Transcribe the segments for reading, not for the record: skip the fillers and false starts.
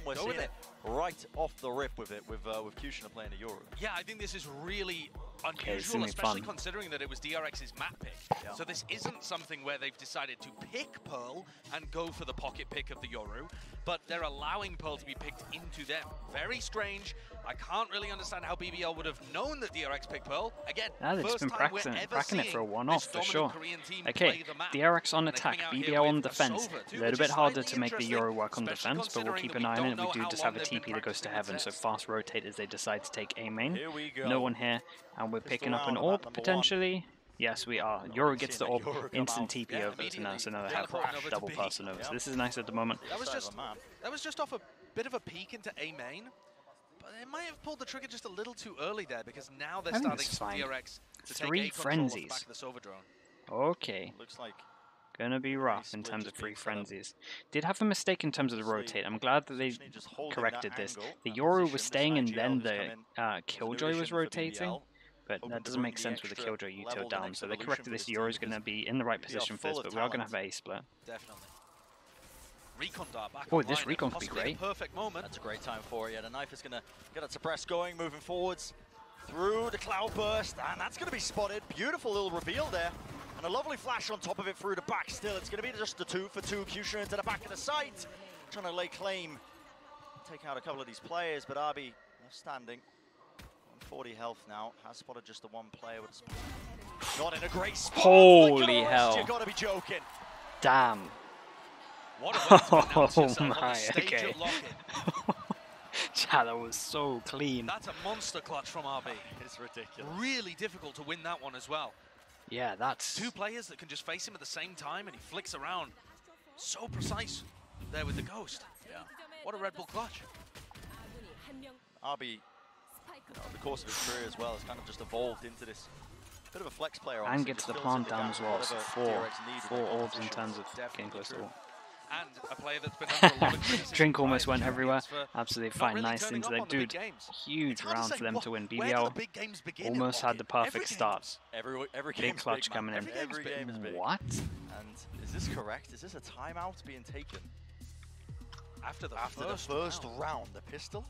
fun. We're seeing it right off the rip with Kushner playing a Yoru. Yeah, I think this is really unusual, especially considering that it was DRX's map pick. Yeah. So this isn't something where they've decided to pick Pearl and go for the pocket pick of the Yoru, but they're allowing Pearl to be picked into them. Very strange. I can't really understand how BBL would have known that DRX picked Pearl. Again, they've just been cracking it for a one-off for sure. Okay, DRX on attack, BBL on defense. A little bit harder to make the Yoru work on defense, but we'll keep an eye on it. We do just have a TP that goes to heaven, so fast rotate as they decide to take A main. No one here, and we're picking up an AWP potentially. Yes, we are. Yoru gets the AWP, instant TP over to now, so now they have double person over. So this is nice at the moment. That was just off a bit of a peek into A main. But they might have pulled the trigger just a little too early there, because now they're starting DRX to take A frenzies. Back of the Sova drone. Okay. Looks like gonna be rough in terms of free frenzies. Did have a mistake in terms of the rotate. I'm glad that they corrected this. The Yoru was staying and then the Killjoy was rotating, but that doesn't make sense with the Killjoy util down. So they corrected this. Yoru's gonna be in the right position for this, but we are gonna have a split. Definitely. Recon dart back. Oh, this recon could be great. Perfect moment. That's a great time for it. Yeah, the knife is going to get that suppress going, moving forwards through the cloud burst, and that's going to be spotted. Beautiful little reveal there, and a lovely flash on top of it through the back. Still, it's going to be just the 2 for 2. Kushner into the back of the site, trying to lay claim, take out a couple of these players, but RB left standing. 40 health now. Has spotted just the one player with a not in a great spot. Holy hell! You got to be joking. Damn. What a my, okay. Chat, that was so clean. That's a monster clutch from RB. It's ridiculous. Really difficult to win that one as well. Yeah, that's... 2 players that can just face him at the same time, and he flicks around. So precise there with the Ghost. Yeah. What a Red Bull clutch. RB, over the course of his career as well, has kind of just evolved into this bit of a flex player. And gets the plant down as well, so 4 orbs in terms of getting close to all. And a player that's been under a lot of criticism. Drink almost went everywhere. Absolutely fine, really nice into that. Dude, huge round for them to win. BBL almost had the perfect start. Every big clutch coming in. Every game is big. What? And is this correct? Is this a timeout being taken? After the first round, the pistol?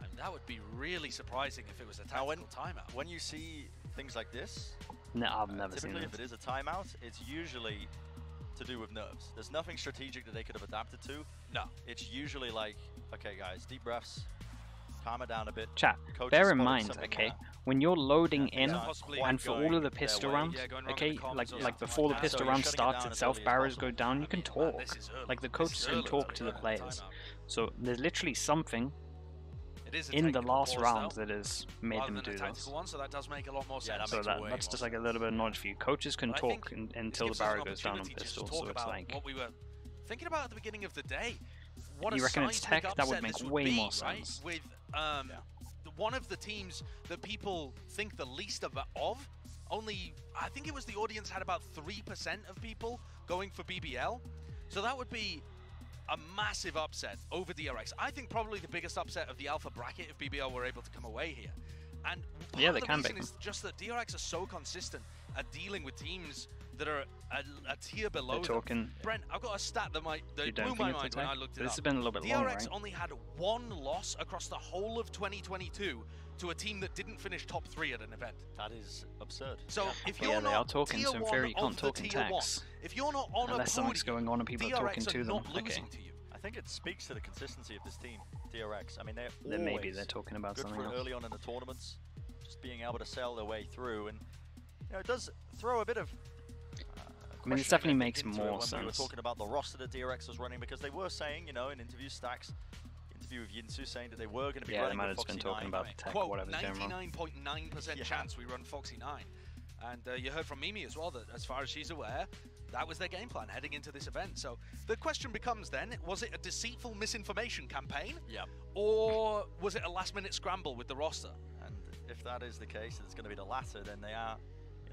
I mean, that would be really surprising if it was a tactical timeout. When you see things like this, no, I've never seen it. If it is a timeout, it's usually to do with nerves. There's nothing strategic that they could have adapted to. No. It's usually like, okay guys, deep breaths, calm it down a bit. Chat, bear in mind, okay, when you're loading in, and for all of the pistol rounds, okay, like before the pistol round starts itself, barriers go down, you can talk. Like the coaches can talk to the players. So there's literally something in the last round that has made them do this. So that does make a lot more sense. So that's just like a little bit of knowledge for you. Coaches can talk until the barrier goes down on pistol, so it's like... What we were thinking about at the beginning of the day. You reckon it's tech? That would make way more sense. With one of the teams that people think the least of, only, I think it was the audience had about 3% of people going for BBL. So that would be a massive upset over DRX. I think probably the biggest upset of the alpha bracket if BBL were able to come away here. And part of the reason is just that DRX are so consistent at dealing with teams that are a tier below them. Brent, I've got a stat that blew my mind when I looked it up. This has been a little bit long, right? DRX only had 1 loss across the whole of 2022 to a team that didn't finish top 3 at an event. That is absurd. So if you're they are talking, so in theory you can't talk in text. If you're not on unless something's going on and people are talking to them. Okay. I think it speaks to the consistency of this team, DRX. I mean, then maybe they're talking about something else. Early on in the tournaments, just being able to sell their way through, and it does throw a bit of. I mean, it definitely makes more sense. We were talking about the roster that DRX was running, because they were saying, in interview stacks, interview with Yinsu, saying that they were going to be running with Foxy 9. Been talking about tech, quote, whatever's going on. 99.9% chance we run Foxy 9. And you heard from Mimi as well that, as far as she's aware, that was their game plan heading into this event. So the question becomes then, was it a deceitful misinformation campaign? Yeah. Or was it a last-minute scramble with the roster? And if that is the case, and it's going to be the latter, then they are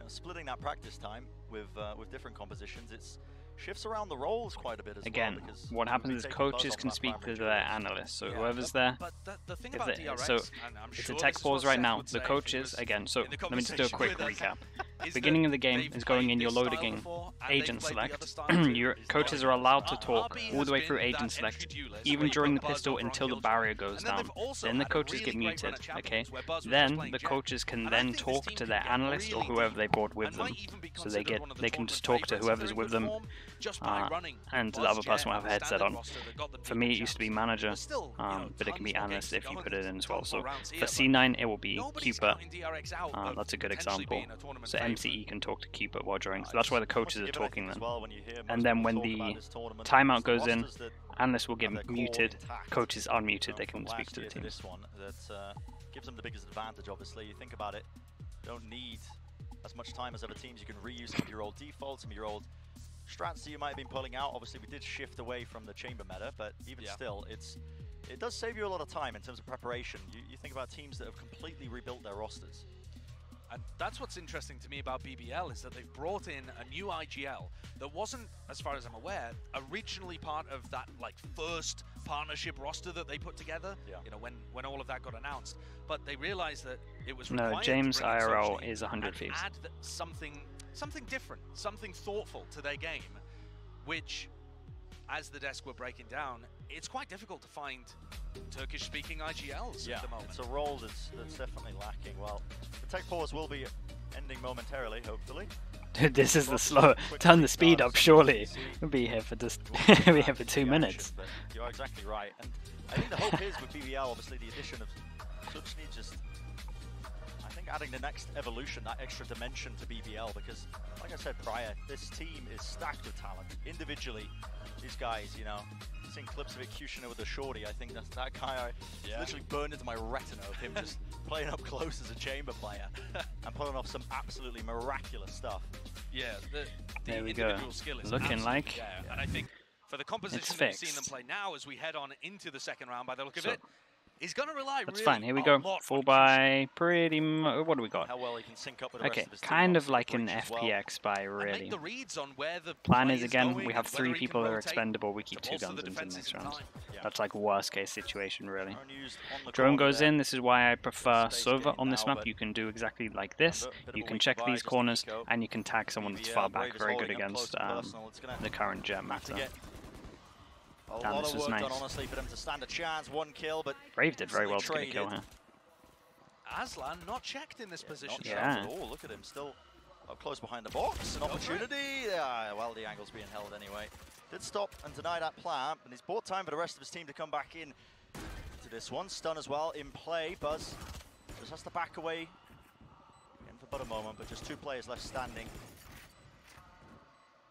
splitting that practice time with different compositions. It's shifts around the roles quite a bit as Again, well. What happens is coaches can speak to their analysts, so whoever's there. But the thing about DRX, so and I'm it's sure a tech this is pause what right Seth now. would The say if he coaches, was again, so in the let me just do a quick conversation recap. is Beginning that of the game they've is going played in, you're this style loading before, and agent they've played the select. other style Your too. coaches are allowed to RB talk has all the way been through that agent entry select, duelist where even you during the put Buzz pistol over on until the Killjoy. barrier goes And then down. they've also Then the had a coaches get really great run muted, at okay? Champions where Buzz was just Then playing the Jet. coaches can And I then think this talk team to can their get analyst or really whoever deep they brought with and them. might even be So they considered one of the can just tournament talk to favourites if whoever's they're in with good them, form, just by running and the Buzz, other person Jet, will have a and the headset standard on. roster that got them For deep me, in it used to be champs. manager, There's still, but it can be tons more analyst games if to you go put and it in there's as well. tons So more rounds for here, C9, it will be nobody's Cupid. counting DRX out That's a good potentially example. being a tournament So favourite. MCE can talk to Cupid while drawing. So that's why the coaches are talking then. Well, And then when the timeout goes in, analysts will get muted, coaches unmuted, they can speak to the team. This one that gives them the biggest advantage, obviously. You think about it, don't need as much time as other teams. You can reuse some of your old defaults, some of your old strats that you might have been pulling out. Obviously, we did shift away from the chamber meta, but even still, it does save you a lot of time in terms of preparation. You think about teams that have completely rebuilt their rosters. And that's what's interesting to me about BBL is that they've brought in a new IGL that wasn't, as far as I'm aware, originally part of that first partnership roster that they put together. You know, when all of that got announced, but they realized that it was required no. James to bring in IRL Sochi is 100 and Thieves. add something different, something thoughtful to their game, which, as the desk were breaking down, it's quite difficult to find Turkish-speaking IGLs at the moment. It's a role that's definitely lacking. Well, the tech pause will be ending momentarily, hopefully. Dude, this is the slow. Turn the speed up, surely. We'll be here for just. We'll be here for 2 minutes. But you're exactly right, and I think the hope is with BBL, obviously, the addition of Subsney just. I think adding the next evolution, that extra dimension to BBL, because, like I said prior, this team is stacked with talent. Individually, these guys, you know, seeing clips of it, Kushner with the shorty, I think that's that guy literally burned into my retina of him just playing up close as a chamber player and pulling off some absolutely miraculous stuff. Yeah, the there we individual go. skill is Looking like there. And I think for the composition that we've seen them play now, as we head on into the second round, by the look of it, he's going to rely that's really fine. Here we go. Full by pretty much. What do we got? How well he can sync up with the rest of his team, kind of like an FPX buy, really. The reads on where the plan is, again, we have 3 people that are expendable. We keep 2 guns into the next round. That's like worst case situation, really. Drone goes in. This is why I prefer Sova on this map. You can do exactly like this. You can check these corners, and you can tag someone that's far back. Very good against the current Jet meta. A lot of work done, honestly, for them to stand a chance. 1 kill, but Brave did very well to get a kill here. Aslan not checked in this position. At all. Look at him, still up close behind the box. An opportunity. Well, the angle's being held anyway. Did stop and deny that plant, and he's bought time for the rest of his team to come back in to this one. Stun as well in play. Buzz just has to back away in for but a moment, but just 2 players left standing.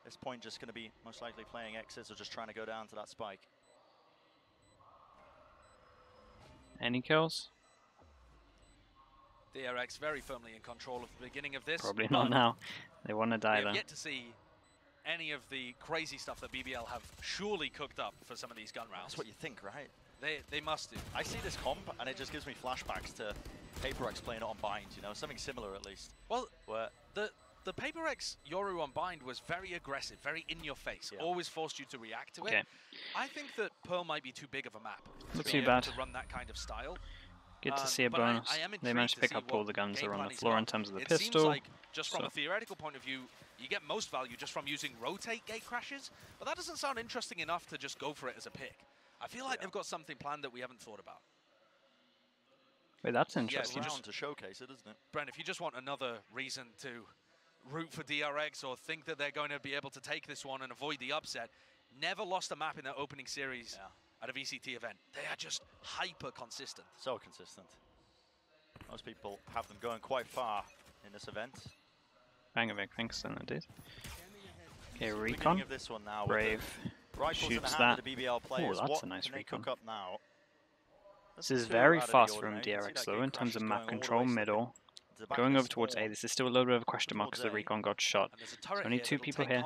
This point just going to be most likely playing exits or just trying to go down to that spike. Any kills? DRX very firmly in control of the beginning of this. Probably not now. They want to die though. We have yet to see any of the crazy stuff that BBL have surely cooked up for some of these gun rounds. That's what you think, right? They must do. I see this comp and it just gives me flashbacks to PaperX playing it on Bind, you know, something similar at least. Well, where the PaperX Yoru on Bind was very aggressive, very in your face, always forced you to react to it. I think that Pearl might be too big of a map to run that kind of style. Good to see a bonus. They managed to pick up all the guns that are on the floor in terms of the pistol. Seems like, just from a theoretical point of view, you get most value just from using rotate gate crashes, but that doesn't sound interesting enough to just go for it as a pick. I feel like they've got something planned that we haven't thought about. Wait, that's interesting. Just to showcase it, isn't it? Brent, if you just want another reason to root for DRX or think that they're going to be able to take this one and avoid the upset, never lost a map in their opening series at a VCT event. They are just hyper consistent. So consistent. Most people have them going quite far in this event. Bangovic thinks so, dude. Okay, recon. Of this one now, Brave shoots that. Oh, that's a nice recon. Now? This is very fast from DRX though in terms of map control middle. Going over towards A, this is still a little bit of a question mark because the recon got shot. So only 2 people here.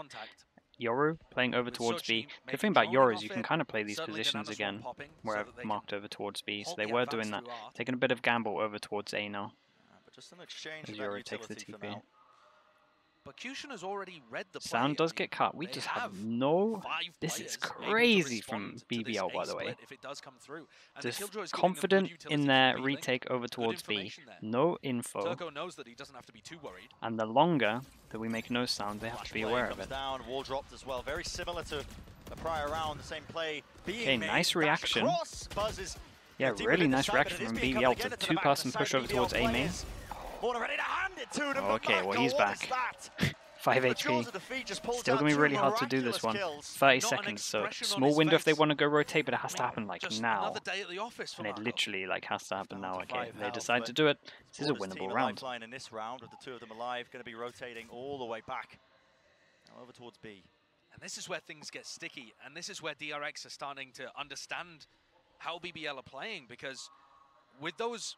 Yoru playing over towards B. The good thing about Yoru is you can kind of play these positions again where I've marked over towards B. So they were doing that. Taking a bit of gamble over towards A now. But just an exchange as Yoru takes the TP. But Cushion has already read the play. Sound does get cut. We just have no... This is crazy from BBL, by the way. If it does come through. Just confident in their retake over towards B. No info. Turco knows that he doesn't have to be too worried. And the longer that we make no sound, they have to be aware of it. Down, wall dropped as well. Very similar to the prior round, the same play being okay, nice reaction. Buzz is yeah, really nice reaction from BBL to two-person push over towards A main. Okay, well he's back. 5 HP. Still going to be really hard to do this one. 30 seconds, so small window if they want to go rotate, but it has to happen like now. And it literally like has to happen now. Okay, they decide to do it. This is a winnable round. In this round with the two of them alive, going to be rotating all the way back. Now over towards B. And this is where things get sticky, and this is where DRX are starting to understand how BBL are playing, because with those,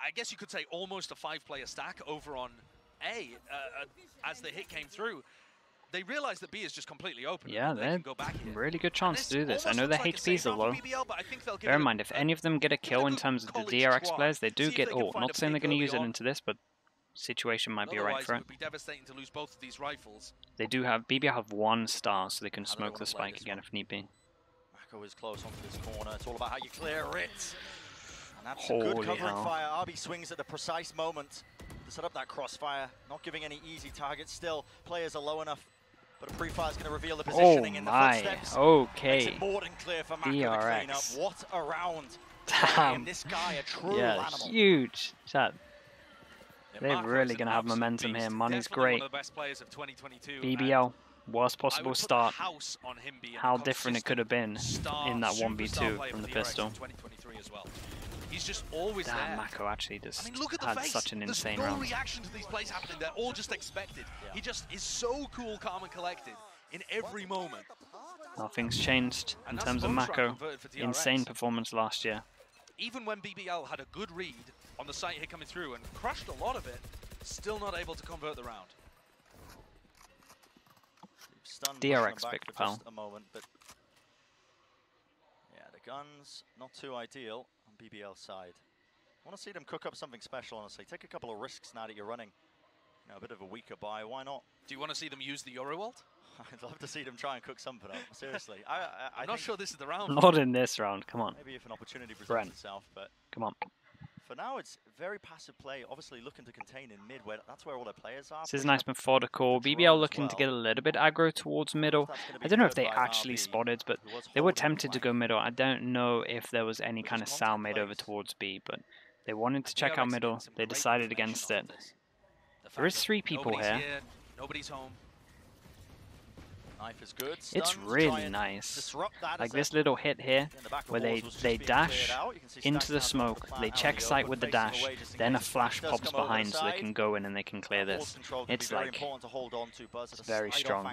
I guess you could say almost a 5-player stack over on A, as the hit came through, they realized that B is just completely open. Yeah, they're really good chance to do this. I know their HPs are low. Bear in mind, if any of them get a kill in terms of the DRX players, they do get ult. Not saying they're going to use it into this, but situation might be right for it. They do have, BBL have 1 star, so they can smoke the spike again if need be. Mako is close onto this corner. It's all about how you clear it. And that's a good covering fire. RB swings at the precise moment to set up that crossfire. Not giving any easy targets still. Players are low enough, but a pre-fire is going to reveal the positioning in the footsteps. Okay. Makes it more than clear for Mako to clean up. What a round. Damn. This guy, a true animal. Huge. Chat. They're really going to have momentum here. Money's great. BBL, worst possible start. How different it could have been in that 1v2 from the pistol. He's just always there. Mako actually just had such an insane round. There's no reaction to these plays happening. They're all just expected. Yeah. He just is so cool, calm, and collected in every moment. Nothing's changed in terms of Mako. Insane performance last year. Even when BBL had a good read on the site hit coming through and crushed a lot of it, still not able to convert the round. DRX picked pal. A moment, but yeah, the guns not too ideal on BBL's side. I want to see them cook up something special, honestly. Take a couple of risks now that you're running. You know, a bit of a weaker buy, why not? Do you want to see them use the Euro ult? I'd love to see them try and cook something up, seriously. I'm not sure this is the round. Not in this round, come on. Maybe if an opportunity presents itself, but... Come on. For now, it's very passive play, obviously looking to contain in mid, where that's where all their players are. This is nice methodical. BBL looking to get a little bit aggro towards middle. I don't know if they actually spotted, but they were tempted to go middle. I don't know if there was any kind of sound made over towards B, but they wanted to check out middle. They decided against it. There is 3 people here. Nobody's home. Knife is good. It's really nice. Like this little hit here, where they dash into the smoke, they check site with the dash, then a flash pops behind so they can go in and they can clear this. It's like, it's very strong.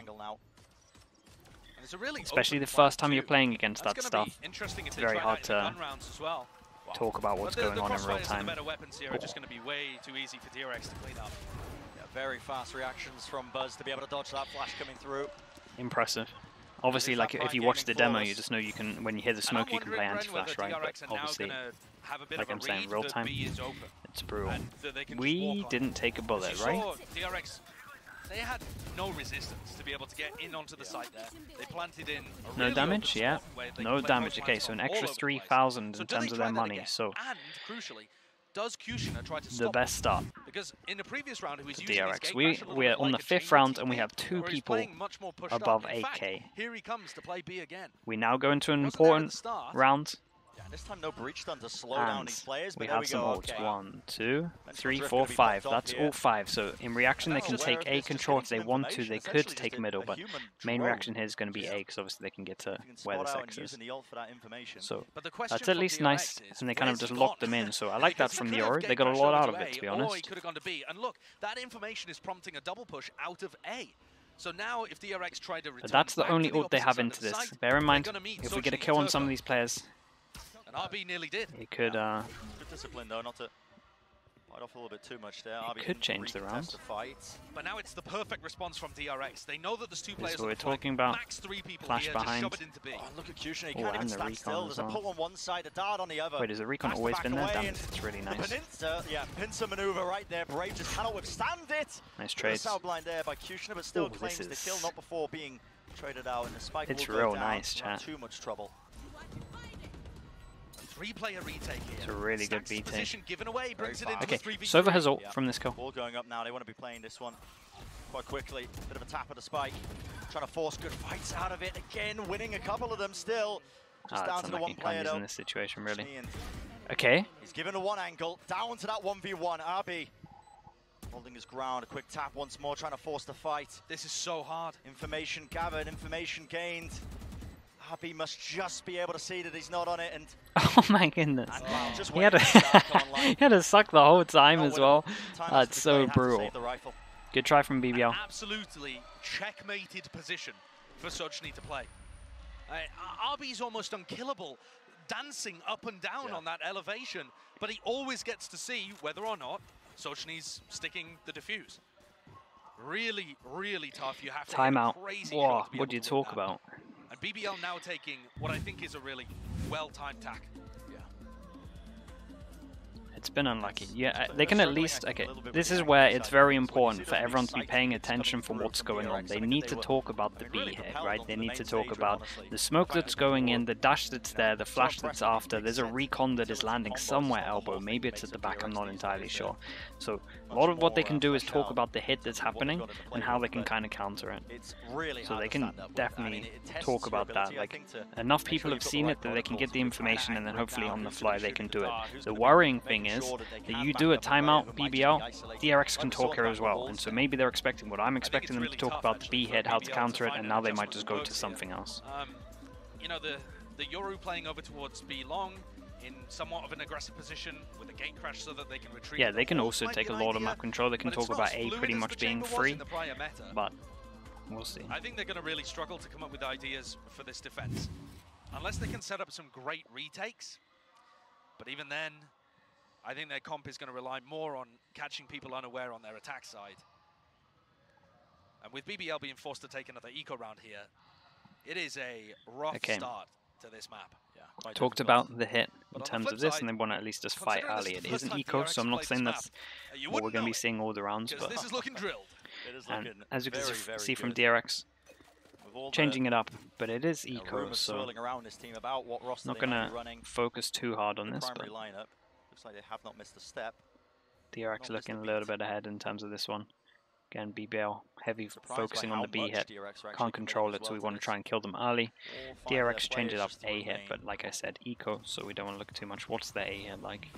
Especially the first time you're playing against that stuff, it's very hard to talk about what's going on in real time. Very fast reactions from Buzz to be able to dodge that flash coming through. Impressive. Obviously, like if you watch the demo, you just know you can, when you hear the smoke, you can play anti-flash, right? But obviously, like I'm saying, real time, it's brutal. We didn't take a bullet, right? DRX, they had no resistance to be able to get in onto the site there. They planted in a no damage, yeah. No damage. Okay, so an extra 3,000 in terms of their money. So and crucially, does Kushina try to stop the best start? Because in the previous round, he was using DRX. We're on the 5th round and we have 2 people above 8k. Here he comes to play B again. We now go into an important round. This time no breach done to slow down these players, but we have some ults. 1, 2, 3, 4, 5. That's all 5. So in reaction, they can take A control if they want to. They could take middle, but main reaction here is going to be A because obviously they can get to where the X is. So that's at least nice, and they kind of just locked them in. So I like that from the Ori. They got a lot out of it, to be honest. He could have gone to B, and look, that information is prompting a double push out of A. So now if DRX tried to return, but that's the only ult they have into this. Bear in mind, if we get a kill on some of these players, RB nearly did. He could good discipline though, not to Off a little bit too much there. It could change the round. But now it's the perfect response from DRX. They know that there's two players. We're talking about max 3 people flash here, behind. just shove it into B. Oh, look at Kushner, he can't even stand still. There's a pull on one side, a dart on the other. Wait, has the recon always been there? Damn, it's really nice. Pincer maneuver right there. Brave just cannot withstand it. Nice trade. South blind there by Kushner, but still claims the kill, not before being traded out. And the spike it's will real go down. nice, chat. Not too much trouble. 3-player retake here. It's a really good retake. Position given away, brings it into okay, 3v3. Sova has ult from this kill. Ball going up now. They want to be playing this one quite quickly. Bit of a tap of the spike. Trying to force good fights out of it. Again, winning a couple of them still. Just down to the one player though. In this situation, really. Okay. He's given a one angle. Down to that 1v1. RB holding his ground. A quick tap once more, trying to force the fight. This is so hard. Information gathered, information gained. RB must just be able to see that he's not on it. And oh my goodness. Just he had to suck the whole time as well. That's so brutal. Good try from BBL. An absolutely checkmated position for Sochny to play. RB's almost unkillable, dancing up and down on that elevation, but he always gets to see whether or not Sochny's sticking the defuse. Really, really tough. You have to timeout. Crazy Whoa, what do you talk about? And BBL now taking what I think is a really well-timed tack. It's been unlucky. Yeah, they can at least... Okay, this is where it's very important for everyone to be paying attention for what's going on. They need to talk about the B hit, right? They need to talk about the smoke that's going in, the dash that's there, the flash that's after. There's a recon that is landing somewhere elbow. Maybe it's at the back, I'm not entirely sure. So a lot of what they can do is talk about the hit that's happening and how they can kind of counter it. So they can definitely talk about that. Like, enough people have seen it that they can get the information and then hopefully on the fly they can do it. The worrying thing is that you do a timeout BBL, DRX can talk here as well, and so maybe they're expecting what I'm expecting them to talk about, the B hit, how to counter it, and now they might just go to something else. You know, the Yoru playing over towards B long in somewhat of an aggressive position with a gate crash so that they can retrieve. Yeah, they can also take a lot of map control. They can talk about A pretty much being free, but we'll see. I think they're going to really struggle to come up with ideas for this defense, unless they can set up some great retakes. But even then, I think their comp is going to rely more on catching people unaware on their attack side. And with BBL being forced to take another eco round here, it is a rough start to this map. Yeah, talked about the hit in terms of this, and they want to at least just fight early. It is an eco, so I'm not saying that's what we're going to be seeing all the rounds. But this is looking drilled. And as you can see from DRX, changing it up, but it is eco, so not going to focus too hard on this. But looks like they have not missed a step. DRX looking a little bit ahead in terms of this one. Again, BBL heavy focusing on the B hit. Can't control it, so we want to try and kill them early. DRX change it up A hit, but like I said, eco, so we don't want to look too much. What's the A hit like?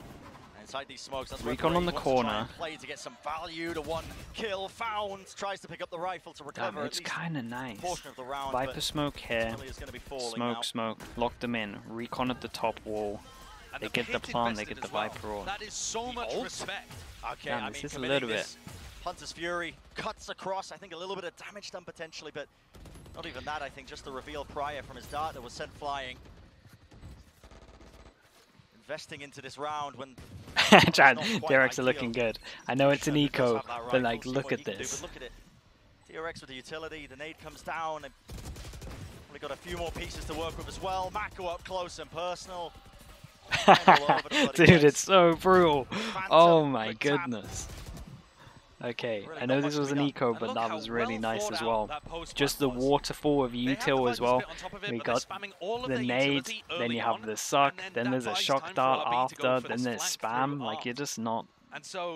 Inside these smokes, that's recon on the corner. Play to get some value to one kill. Found tries to pick up the rifle to recover. It's kind of nice. Portion of the round, Viper smoke here. Smoke. Lock them in. Recon at the top wall. And they get the plant, they get the Viper roll. That is so much respect. Okay, I mean, this is a little bit. Hunter's Fury cuts across. I think a little bit of damage done potentially, but not even that. I think just the reveal prior from his dart that was sent flying. Investing into this round when. Chad, DRX are looking good. I know it's an eco, but like, look at this. Look at it. DRX with the utility. The nade comes down. And probably got a few more pieces to work with as well. Mako up close and personal. Dude, it's so brutal. Oh my goodness. Okay, I know this was an eco, but that was really nice as well. Just the waterfall of util as well. We got the nade, then you have the suck, then there's a shock dart after, then there's spam. Like, you're just not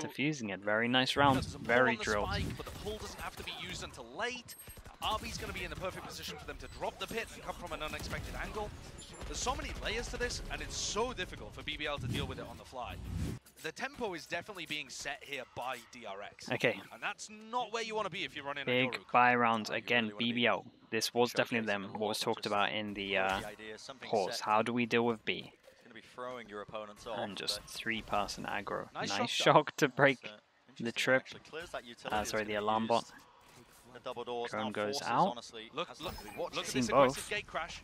diffusing it. Very nice round, very drilled. But the pull doesn't have to be used until late. RB's going to be in the perfect position for them to drop the pit and come from an unexpected angle. There's so many layers to this, and it's so difficult for BBL to deal with it on the fly. The tempo is definitely being set here by DRX. Okay. And that's not where you want to be if you're running big buy rounds. Again, BBL. This was definitely them, what was talked about in the pause. How do we deal with B? And just 3-person aggro. Nice shock to break the trip. Sorry, the alarm bot. Chrome goes out. Look Seen both. Gate crash.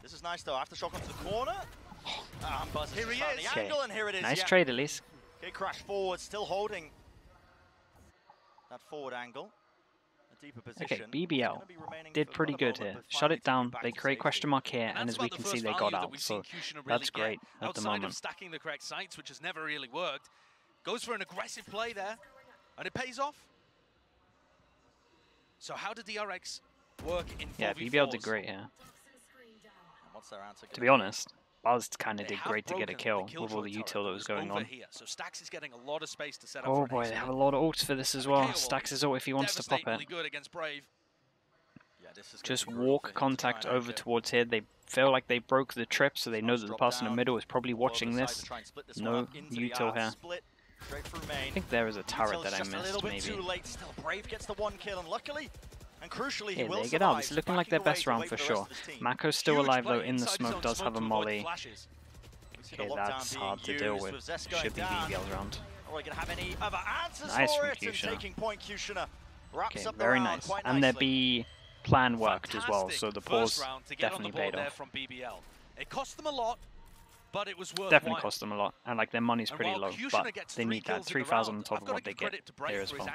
This is nice though. After shock onto the corner. Here he is. Okay. Nice trade at least. Okay, crash forward, still holding that forward angle. A deeper position. Okay, BBL did pretty good here. Shut it down. They create question mark here, and as we can see, they got out. So that's great at the moment. Outside of stacking the correct sites, which has never really worked, goes for an aggressive play there, and it pays off. So how did DRX work in 4v4s? Yeah, BBL did great here. What's their answer? To be honest, Buzz kind of did great to get a kill with all the util that was going on. So Stax is getting a lot of space to set up. Oh boy, they have a lot of ults for this as well. Stax is ult if he wants to pop it. Good against Brave. Just walk contact over towards here. They feel like they broke the trip, so they know that the person in the middle is probably watching this. No util here. I think there is a turret that I missed, maybe. Brave gets the one kill, and luckily, and crucially, yeah, they get out. It's looking like their best round for sure. Mako's still alive though in the smoke, does have a molly. Okay, that's hard to deal with. Should be BBL's round. Nice from Kushner. Okay, very nice. And their B plan worked as well, so the pause definitely paid off. It cost them a lot, but it was worth definitely cost them a lot, and like their money's pretty low, but they need that 3,000 on top of what they get here as well.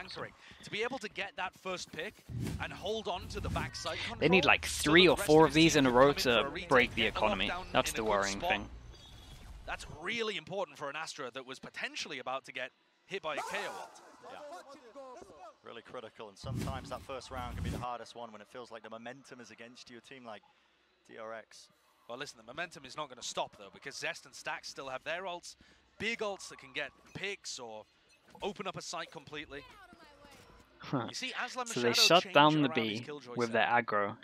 To be able to get that first pick and hold on to the backside control, they need like 3 or 4 of these in a row to break the economy. That's the worrying thing. That's really important for an Astra that was potentially about to get hit by a KO ult. Yeah. Really critical, and sometimes that first round can be the hardest one when it feels like the momentum is against you. A team like DRX. Well, listen, the momentum is not going to stop, though, because Zest and Stax still have their ults, big ults that can get picks or open up a site completely. You see, Aslam so they shut down the B with their aggro,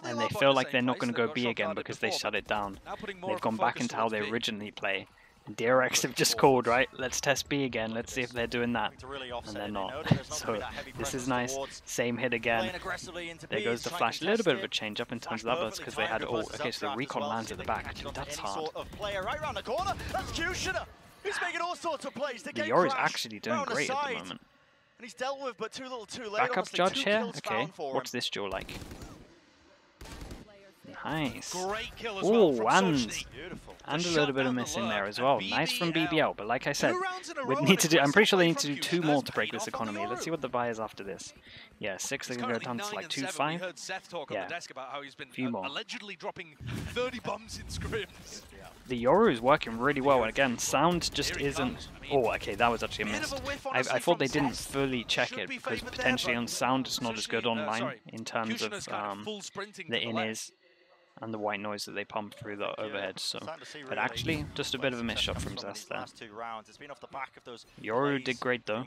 and they feel like they're not going to go B again because they shut it down. They've gone back into how they originally play. And DRX have just called, right? Let's test B again. Let's see if they're doing that. And they're not. So this is nice. Same hit again. There goes the flash. A little bit of a change up in terms of that, but that's because they had ult. Okay, so the recon lands at the back. Dude, that's hard. The Yori's actually doing great at the moment. Backup judge here? Okay, what's this duel like? Nice. Oh, and a little bit of missing there as well. Nice from BBL, but like I said, we'd need to do. I'm pretty sure they need to do 2 more to break this economy. Let's see what the buy is after this. Yeah, 6. They can go down to like 2-5. Yeah, a few more. Allegedly dropping 30 bombs in scrims. The Yoru is working really well, and again, sound just isn't. Oh, okay, that was actually a miss. I thought they didn't fully check it because potentially on sound it's not as good online in terms of the in-ears and the white noise that they pump through the overhead. So, but actually, just a bit of a miss shot from Zest there. Yoru did great though.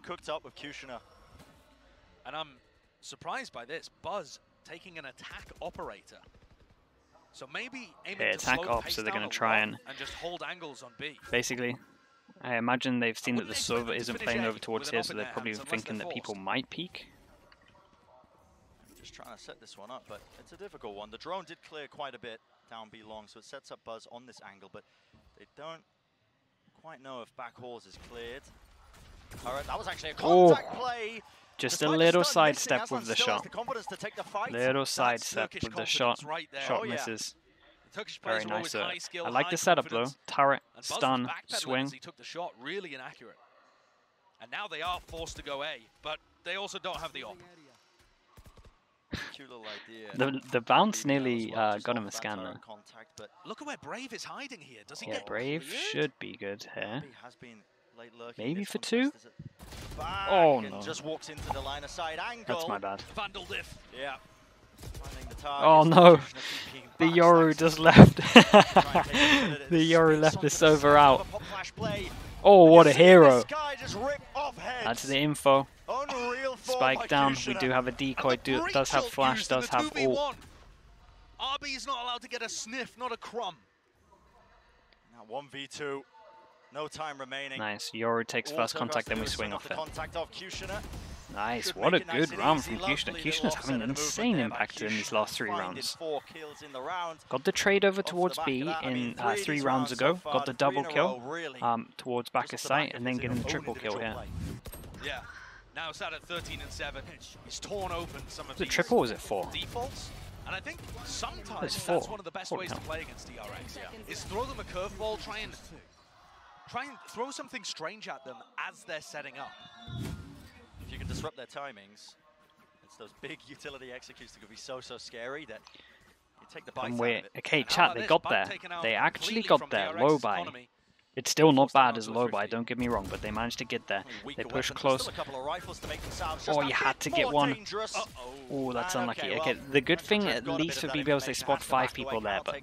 And I'm surprised by this. Buzz taking an attack operator. So maybe attack op, so they're going to try and just hold angles on B. Basically, I imagine they've seen that the server isn't playing over towards here, so they're probably thinking that people might peek. Just trying to set this one up, but it's a difficult one. The drone did clear quite a bit down B long, so it sets up Buzz on this angle, but they don't quite know if back halls is cleared. All right, that was actually a contact play. Just a little sidestep with the shot. Little sidestep with the shot. Shot misses. Very nice. I like the setup though. Turret, stun, swing. He took the shot really inaccurate. And now they are forced to go A, but they also don't have the op. The bounce nearly got him a scan there. Look at where Brave is hiding here. Does he get Brave cleared? should be good here. Maybe for 2? Oh no. Just walks into the line of sight angle. That's my bad. Vandal diff. Yeah. Oh no. The Yoru just left. The Yoru left the server out. Oh, what a hero. That's the info. Spike down. We do have a decoy. Does have flash. Does have ult. RB is not allowed to get a sniff, not a crumb. Now 1v2. No time remaining. Nice. Yoru takes first contact, then we swing off it. Nice. What a good round from Kushner. Kushner's having an insane impact in these last 3 rounds. Got the trade over towards B in 3 rounds ago. Got the double kill towards back of sight, and then getting the triple kill here. Yeah. Now it's out at 13 and 7. He's torn open some of the triple, or was it 4? Defaults. And I think sometimes that's one of the best ways to play against DRX. Is throw them a curveball, try and throw something strange at them as they're setting up. If you can disrupt their timings, it's those big utility executes that could be so scary that you take the bites out of it. Okay, chat, they got there. They actually got there. Low buy. It's still not bad as low buy, don't get me wrong, but they managed to get there. They push close. Oh, you had to get one. Oh, that's unlucky. Okay, the good thing, at least for BBL, is they spot 5 people there, but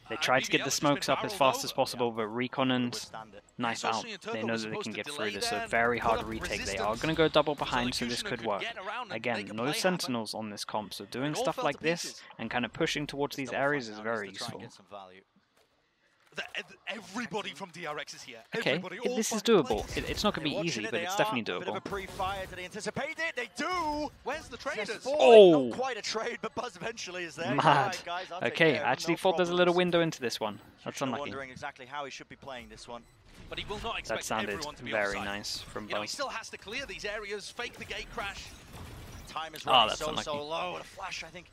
they tried to get the smokes up as fast as possible, but Recon and Knife out. They know that they can get through this, so very hard to retake. They are going to go double behind, so this could work. Again, no Sentinels on this comp, so doing stuff like this and kind of pushing towards these areas is very useful. Everybody from DRX is here. Okay, this is doable. It's not going to be easy, but it's definitely doable. They do. Where's the traders? Oh! Not quite a trade, but Buzz eventually is there. Mad. Okay, I actually thought there's a little window into this one. That's unlucky. Wondering exactly how he should be playing this one. But he will not expect that sounded everyone to be very offside. nice from Buzz. Buzz. He still has to clear these areas, fake the gate crash. Time is running so low. And a flash, I think,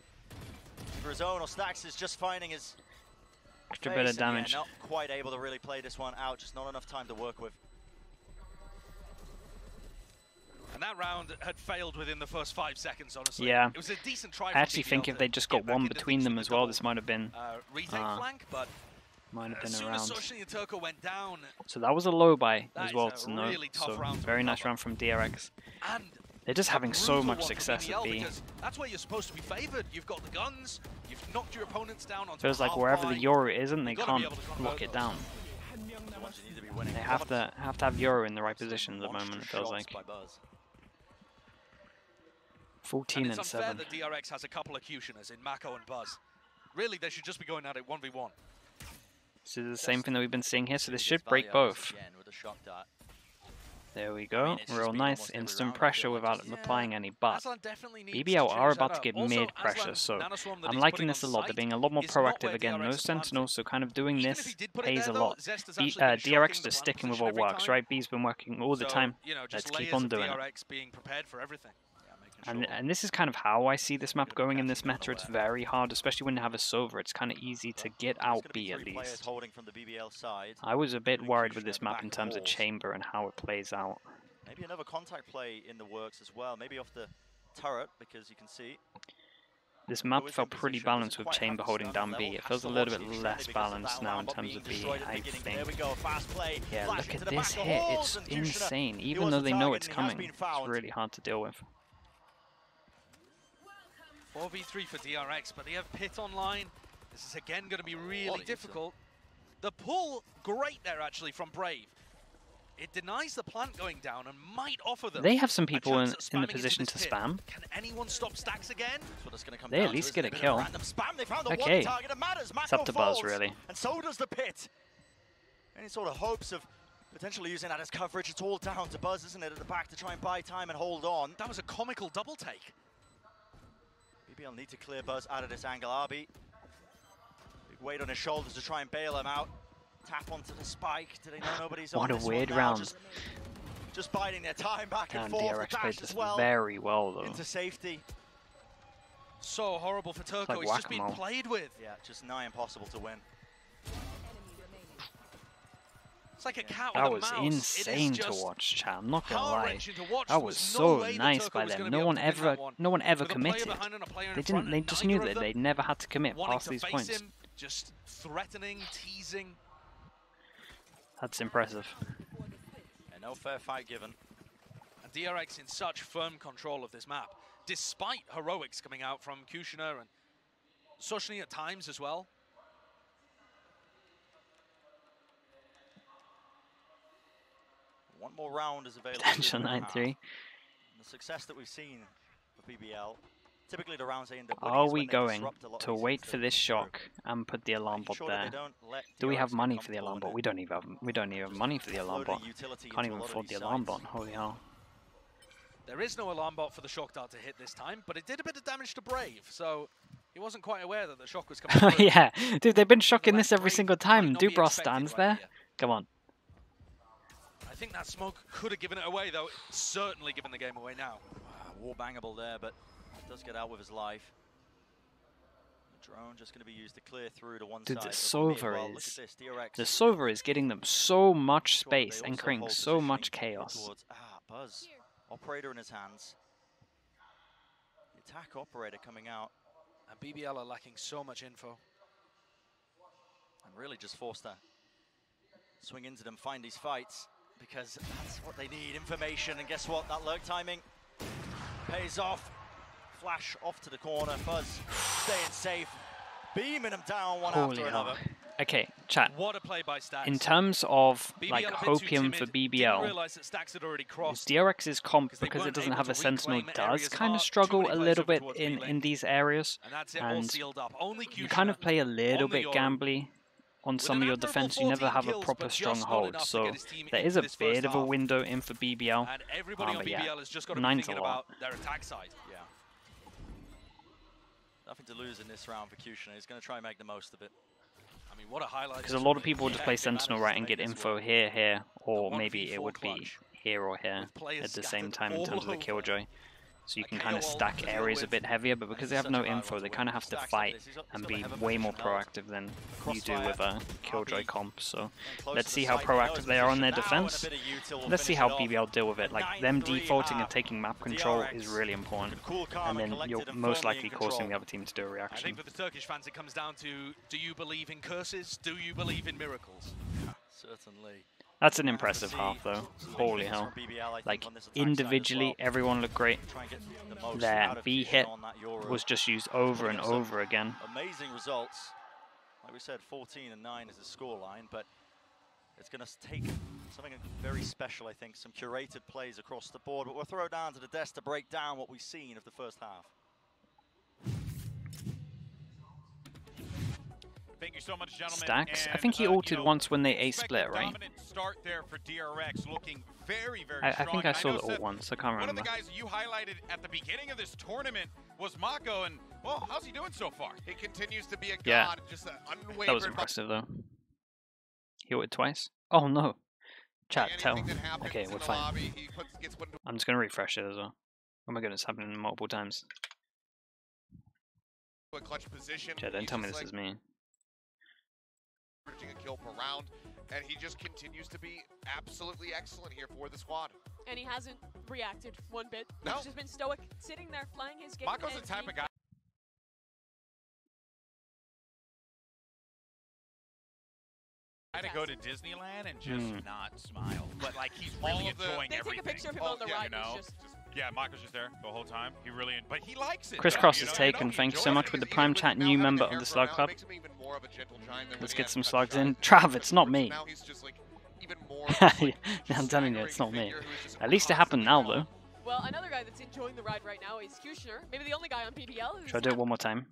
for his own. Or Stacks is just finding his extra bit of damage. Yeah, not quite able to really play this one out, just not enough time to work with. And that round had failed within the first 5 seconds, honestly. Yeah. It was a decent try. I actually think if they just got one between them as well, this might have been retake flank, but might have been as soon around. as Soshni and Turco went down, so that was a low buy as well to note. Really tough round very nice round from DRX. And they're just having so much success at B. That's where you're supposed to be favored. You've got the guns. You've knocked your opponents down. Feels like wherever the Yoru isn't, they can't lock it down. They have to have Yoru in the right position at the moment. It feels like 14 and 7. It's unfair that DRX has a couple of Cutioners in Mako and Buzz. Really, they should just be going at it 1v1. This is the same thing that we've been seeing here, so this should break both. There we go, real nice, instant pressure without applying any, but BBL are about to get mid pressure, so I'm liking this a lot. They're being a lot more proactive. Again, no Sentinels, so kind of doing this pays a lot. DRX just sticking with what works, right? B's been working all the time. Let's keep on doing it. And this is kind of how I see this map going in this meta. It's very hard, especially when you have a Sova. It's kind of easy to get out B at least. I was a bit worried with this map in terms of chamber and how it plays out. Maybe another contact play in the works as well. Maybe off the turret, because you can see this map felt pretty balanced with chamber holding down B. It feels a little bit less balanced now in terms of B, I think. Yeah, look at this hit. It's insane. Even though they know it's coming, it's really hard to deal with. 4v3 for DRX, but they have Pit online. This is again going to be really difficult. The pull, great there actually from Brave. It denies the plant going down and might offer them. They have some people in the position to spam. Can anyone stop Stacks again? They at least get a kill. Okay, it's up to Buzz really. And so does the Pit. Any sort of hopes of potentially using that as coverage, it's all down to Buzz, isn't it, at the back to try and buy time and hold on. That was a comical double take. BBL need to clear Buzz out of this angle. RB, big weight on his shoulders to try and bail him out. Tap onto the spike. Do they know nobody's on What a this weird one now? round. Just biding their time back and forth. DRX played this well very well though. into safety. So horrible for Turco. Like he's just been played with. Yeah, just nigh impossible to win. It's like a cat with a mouse. That was insane to watch, chat. I'm not gonna lie. That was so nice by them. No one ever committed. They just knew that they never had to commit past these points. Just threatening, teasing. That's impressive. And no fair fight given. And DRX in such firm control of this map, despite heroics coming out from Kushner and Soshni at times as well. One more round is available. Potential 9-3. The success that we've seen for BBL, typically the rounds they end up winning. Are we going to wait for this shock and put the alarm bot there? Do we have money for the alarm bot? We don't even have money for the alarm bot. Can't even afford the alarm bot. Holy hell. There is no alarm bot for the shock dart to hit this time, but it did a bit of damage to Brave, so he wasn't quite aware that the shock was coming through. Yeah, dude, they've been shocking this every single time. Dubras stands there. Come on. I think that smoke could have given it away, though. It's certainly given the game away now. War bangable there, but does get out with his life. Drone just going to be used to clear through to one Dude, side. the Sova Well, is... DRX. The Sova is getting them so much space and creating so much chaos. Buzz. Operator in his hands. The attack operator coming out. And BBL are lacking so much info. And really just forced to swing into them, find these fights, because that's what they need, information. And guess what? That lurk timing pays off. Flash off to the corner. Buzz staying safe, beaming them down one after another. Okay, chat. What a play by Stax. In terms of like hopium for BBL, is DRX's comp, because it doesn't have a Sentinel, does kind of struggle a little bit in these areas, and you kind of play a little bit gambly on some of your defense. You never have a proper strong hold, so there is a bit of a window in for BBL. But yeah, 9's a lot. Nothing to lose in this round for Kushner. He's going to try and make the most of it. I mean, what a highlight. Because a lot of people would just play Sentinel right and get info here, or maybe it would be here or here at the same time in terms of the Killjoy. So you can kind of stack areas a bit heavier, but because they have no info, they kind of have to fight and be way more proactive than you do with a Killjoy comp. So let's see how proactive they are on their defense. Let's see how BBL deal with it. Like, them defaulting and taking map control is really important. And then you're most likely causing the other team to do a reaction. I think for the Turkish fans, it comes down to, do you believe in curses? Do you believe in miracles? Certainly. That's an impressive half, though. Holy hell. Like, individually, everyone looked great. Their B hit was just used over and over again. Amazing results. Like we said, 14 and 9 is the scoreline, but it's going to take something very special, I think. Some curated plays across the board, but we'll throw it down to the desk to break down what we've seen of the first half. Thank you so much, gentlemen. Stax? I think he ulted once when they A-split, right? Start there for DRX, looking very, very I think I saw the ult once. I can't remember. One of the guys you highlighted at the beginning of this tournament was Mako, and, well, how's he doing so far? He continues to be a god, just an unwavering... That was impressive, though. He ulted twice? Oh, no. Chat, tell. Okay, we're fine. I'm just going to refresh it as well. Oh my goodness, it's happening multiple times. Chat, don't tell me this is me. A kill per round, and he just continues to be absolutely excellent here for the squad. And he hasn't reacted one bit. No. He's just been stoic, sitting there playing his game. Mako's the type of guy to go to Disneyland and just not smile, but like he's really enjoying everything. They take a picture of him on the ride. You know, yeah, Mako's just there the whole time. He really, but he likes it. Crisscross is taken. Thank you so much with the Prime Chat, new member of the Slug Club. Let's get some slugs in. Trav, it's not me. I'm telling you, it's not me. At least it happened now, though. Well, another guy that's enjoying the ride right now is Kushner. Maybe the only guy on BBL who's... Should I do it one more time?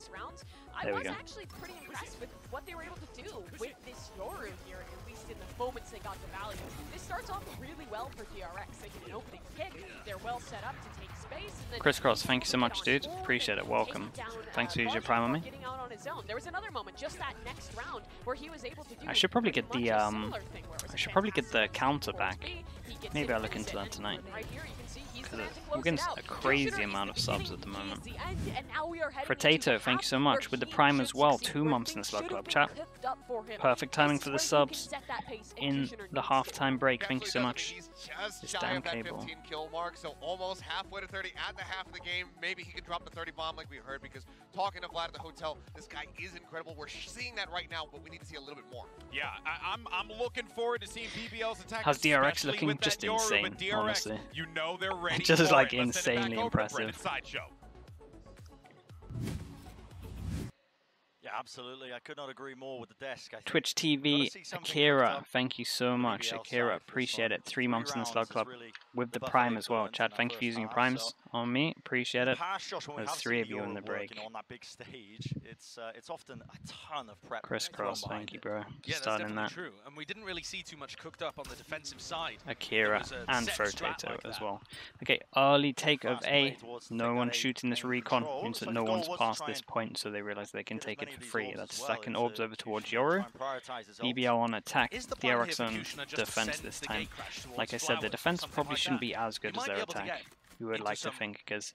I was actually pretty impressed with what they were able to do with this Yoru here, at least in the moments they got the value. This starts off really well for DRX. They get an opening kick, they're well set up to take space. Crisscross, thank you so much, dude. Appreciate it. Welcome. Thanks for using your Prime on me. There was another moment just that next round where he was able to do I should probably get the counter back. Maybe I'll look into that tonight. Because we're getting a crazy amount of subs at the moment. Potato, thank you so much. With the Prime as well, 2 months in the Slug Club chat. Perfect timing for the subs in the halftime break. Thank you so much. This damn cable. Kill mark, so almost halfway to 30 at the half of the game. Maybe he can drop the 30 bomb like we heard, because talking to Vlad at the hotel, this guy is incredible. We're seeing that right now, but we need to see a little bit more. Yeah, I'm looking forward to seeing BBL's attack. How's DRX looking? Just insane, honestly. You know they're ready. Just like insanely impressive. Yeah, absolutely. I could not agree more with the desk. Twitch TV, Akira, thank you so much. Akira, appreciate it. 3 months in the Slug Club with the Prime as well. Chad, thank you for using your Primes on me. Appreciate it. There's 3 of you in the break. On that big stage, it's often a ton of prep. Crisscross, thank you, bro. Yeah, starting that. True. And we didn't really see too much cooked up on the defensive side. Akira and Potato as well. Okay, early take of A. No one shooting this recon. Means that no one's past this point, so they realize they can take it for free. That's second orbs over towards Yoru. BBL on attack. DRX on defense this time. Like I said, the defense probably shouldn't be as good as their attack. you would like to think, because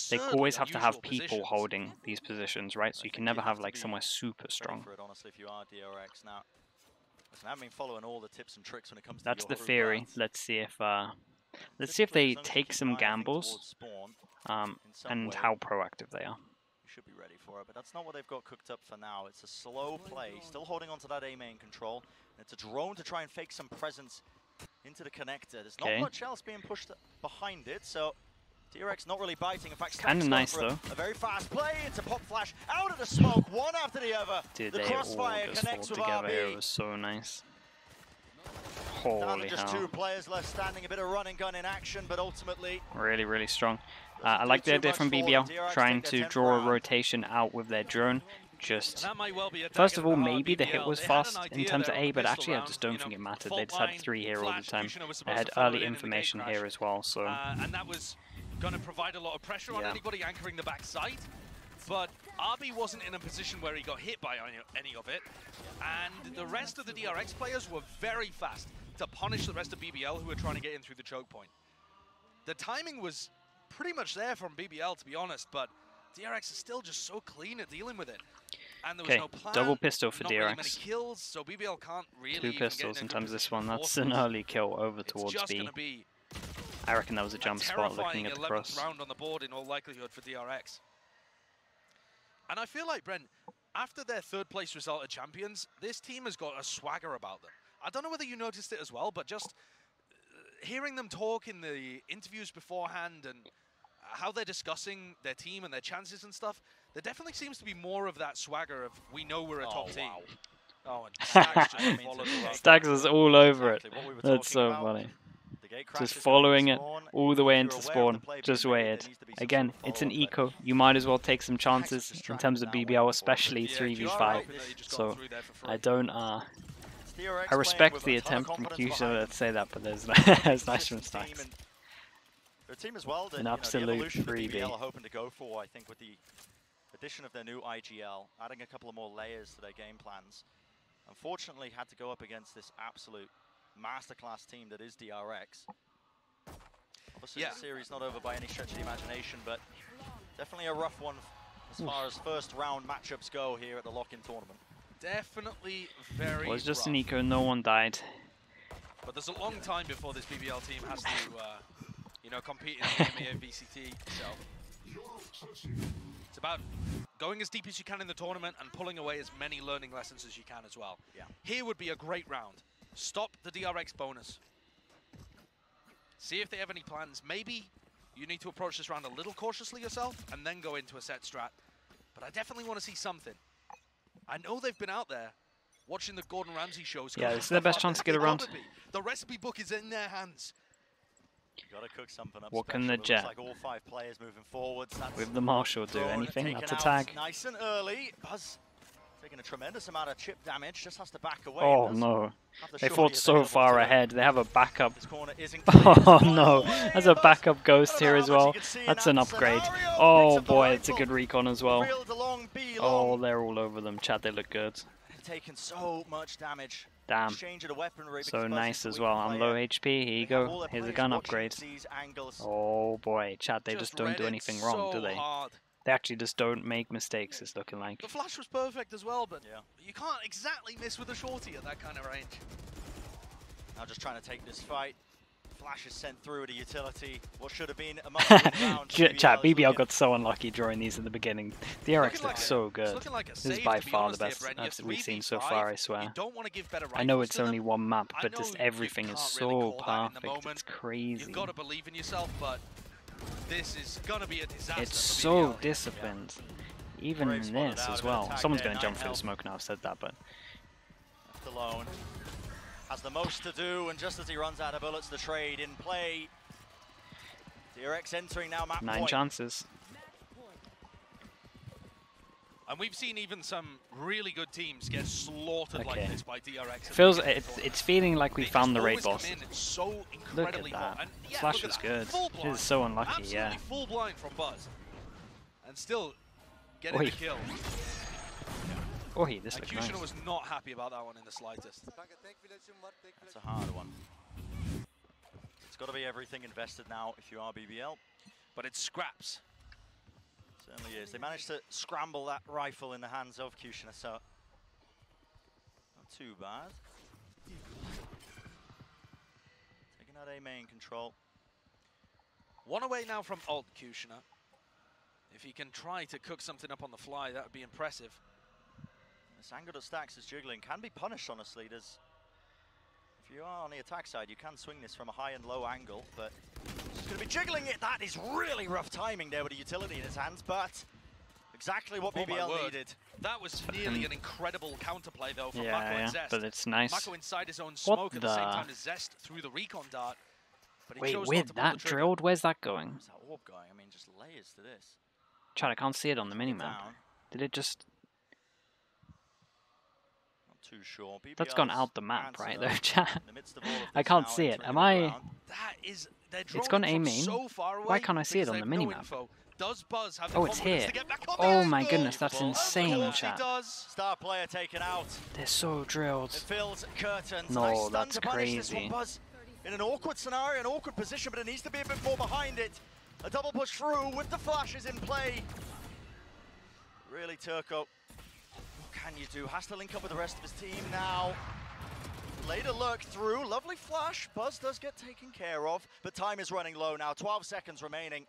they always have to have people holding these positions, right? So you can never have like somewhere super strong. For it, honestly, if you are DRX now. Listen, I've been following all the tips and tricks when it comes to That's the theory. Let's see if they take some gambles, and how proactive they are. Should be ready for it, but that's not what they've got cooked up for now. It's a slow play, still holding on to that A main control. It's a drone to try and fake some presence into the connector. There's not much else being pushed behind it, so DRX not really biting. In fact, kind of nice though. A very fast play. It's a pop flash out of the smoke, one after the other. Dude, the crossfire connects with together RB. here. It was so nice. Holy hell. Just 2 players left standing, a bit of run and gun in action, but ultimately really, really strong. I like the idea from BBL, trying to draw a rotation out with their drone. Just, first of all, maybe the hit was fast in terms of A, but actually I just don't think it mattered. They just had 3 here all the time. They had early information here as well, so... and that was going to provide a lot of pressure on anybody anchoring the backside. But RB wasn't in a position where he got hit by any of it. And the rest of the DRX players were very fast to punish the rest of BBL who were trying to get in through the choke point. The timing was pretty much there from BBL, to be honest, but DRX is still just so clean at dealing with it. And there was no plan, double pistol for DRX. Really many kills, so BBL can't really 2 pistols in terms of this one. That's an early kill over towards B. I reckon that was a jump spot looking at the cross. Round on the board in all likelihood for DRX. And I feel like, Brent, after their 3rd place result at Champions, this team has got a swagger about them. I don't know whether you noticed it as well, but just hearing them talk in the interviews beforehand and how they're discussing their team and their chances and stuff, there definitely seems to be more of that swagger of, we know we're a top team. Oh, and Stags just followed the Stags is all over it. That's so funny. Just following it all the way into spawn. Just weird. Again, it's an eco. You might as well take some chances in terms of BBL, especially 3v5. So I don't... I respect the attempt from QSO to say that, but there's nice from Stags. Their team as well, an absolute freebie. BBL are hoping to go for, I think, with the addition of their new IGL, adding a couple of more layers to their game plans. Unfortunately, had to go up against this absolute masterclass team that is DRX. Obviously, the series not over by any stretch of the imagination, but definitely a rough one as far as first round matchups go here at the lock-in tournament. Definitely very It was just rough. an eco, no one died. But there's a long time before this BBL team has to, you know, compete in the EMEA VCT. So it's about going as deep as you can in the tournament and pulling away as many learning lessons as you can as well. Yeah. Here would be a great round. Stop the DRX bonus. See if they have any plans. Maybe you need to approach this round a little cautiously yourself and then go into a set strat. But I definitely want to see something. I know they've been out there watching the Gordon Ramsay shows. Yeah, this is their best chance to get around. The recipe book is in their hands. Gotta cook something up. What can the Jet like all 5 players moving forwards? with the Marshall do? Anything? That's a tag. Nice and early. Buzz taking a tremendous amount of chip damage. Just has to back away. Oh no! They fought so far ahead. They have a backup. Oh no! There's a backup ghost here as well. That's an upgrade. Oh boy, it's a good recon as well. Oh, they're all over them. Chat, they look good. Taken so much damage. Damn. So nice as well. I'm low HP. Here you go. Here's a gun upgrade. Oh boy, chat, they just don't do anything wrong, do they? They actually just don't make mistakes, it's looking like. The flash was perfect as well, but you can't exactly miss with a shorty at that kind of range. Now just trying to take this fight. Flash is sent through to utility. What should have been a round. Chat, BBL got so unlucky drawing these in the beginning. The DRX looks so good. This is by far the best we've seen so far, I swear. I know it's only one map, but just everything is so perfect. It's crazy. You've got to believe in yourself, but this is gonna be a disaster. It's so disciplined. Even in this as well. Someone's going to jump through the smoke now, I've said that, but... Left alone. Has the most to do, and just as he runs out of bullets, the trade in play. DRX entering now map 9 chances. And we've seen even some really good teams get slaughtered like this by DRX. It's feeling like we found the raid boss. So look at that. Flash is good. This is so unlucky, absolutely full blind from Buzz. And still getting the kill. Oh, this looks nice. was not happy about that one in the slightest. That's a hard one. It's got to be everything invested now if you are BBL. but it's scraps. Certainly is. They managed to scramble that rifle in the hands of Kushner, so not too bad. Taking out A main control. One away now from Alt Kushner. If he can try to cook something up on the fly, that would be impressive. This angle that Stacks is jiggling can be punished, honestly. If you are on the attack side, you can swing this from a high and low angle, but he's going to be jiggling it. That is really rough timing there with the utility in his hands, but exactly what BBL needed. That was nearly an incredible counterplay, though, from Mako and Zest. But it's nice. Mako inside his own smoke at the same time as Zest through the recon dart. But he chose wait, that drilled? Where's that going? Where's that orb going? I mean, just layers to this. Chad, I can't see it on the minimap. Did it just... Too sure. That's gone out the map, right there, Chad. I can't see it. Am I? That is, it's gone A main. So far away. Why can't I see it on the minimap? Does Buzz have oh, it's here. Oh my goodness, that's insane, Chad. Star player taken out. They're so drilled. It fills curtains. No, nice that's crazy. Buzz in an awkward scenario, an awkward position, but it needs to be a bit more behind it. A double push through with the flashes in play. Really, Turco. What can you do? Has to link up with the rest of his team now. Later lurk through, lovely flash. Buzz does get taken care of, but time is running low now. 12 seconds remaining.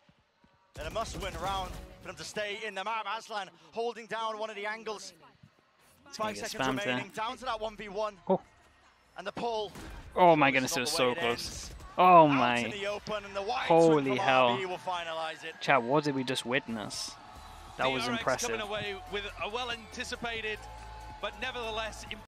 And a must-win round for them to stay in the map. Aslan holding down one of the angles. 5 seconds remaining, down to that 1v1. Oh. And the pull. Oh my goodness, it was so close. Oh my. Holy hell. Chat, what did we just witness? That was impressive. Coming away with a well-anticipated, but nevertheless